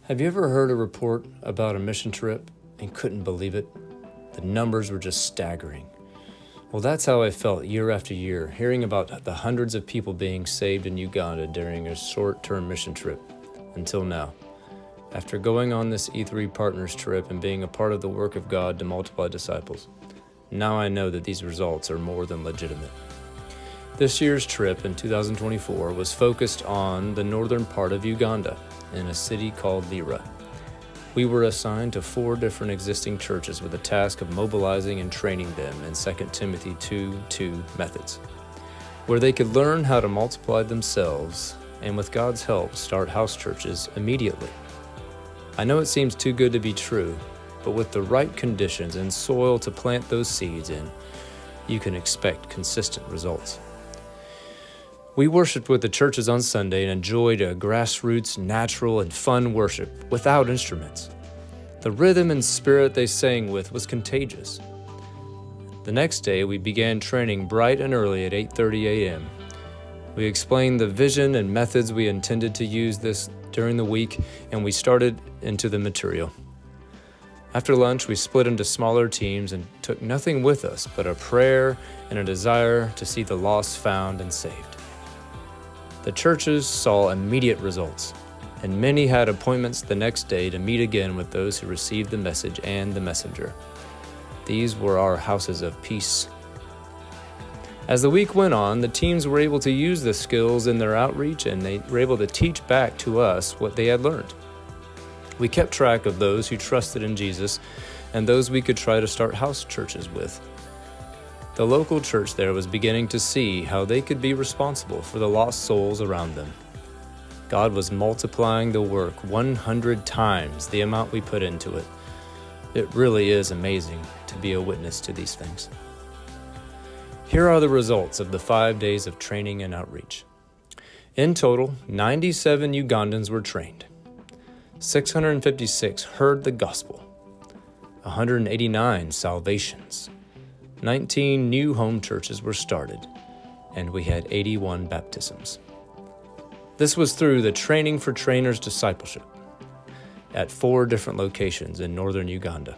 Have you ever heard a report about a mission trip and couldn't believe it? The numbers were just staggering. Well, that's how I felt year after year, hearing about the hundreds of people being saved in Uganda during a short-term mission trip, until now. After going on this E3 Partners trip and being a part of the work of God to multiply disciples, now I know that these results are more than legitimate. This year's trip in 2024 was focused on the northern part of Uganda, in a city called Lira. We were assigned to 4 different existing churches with the task of mobilizing and training them in 2 Timothy 2:2 methods, where they could learn how to multiply themselves and with God's help start house churches immediately. I know it seems too good to be true, but with the right conditions and soil to plant those seeds in, you can expect consistent results. We worshiped with the churches on Sunday and enjoyed a grassroots, natural, and fun worship without instruments. The rhythm and spirit they sang with was contagious. The next day, we began training bright and early at 8:30 a.m. We explained the vision and methods we intended to use this during the week, and we started into the material. After lunch, we split into smaller teams and took nothing with us but a prayer and a desire to see the lost found and saved. The churches saw immediate results, and many had appointments the next day to meet again with those who received the message and the messenger. These were our houses of peace. As the week went on, the teams were able to use the skills in their outreach, and they were able to teach back to us what they had learned. We kept track of those who trusted in Jesus and those we could try to start house churches with. The local church there was beginning to see how they could be responsible for the lost souls around them. God was multiplying the work 100 times the amount we put into it. It really is amazing to be a witness to these things. Here are the results of the 5 days of training and outreach. In total, 97 Ugandans were trained. 656 heard the gospel. 189 salvations. 19 new home churches were started, and we had 81 baptisms. This was through the Training for Trainers discipleship at 4 different locations in northern Uganda.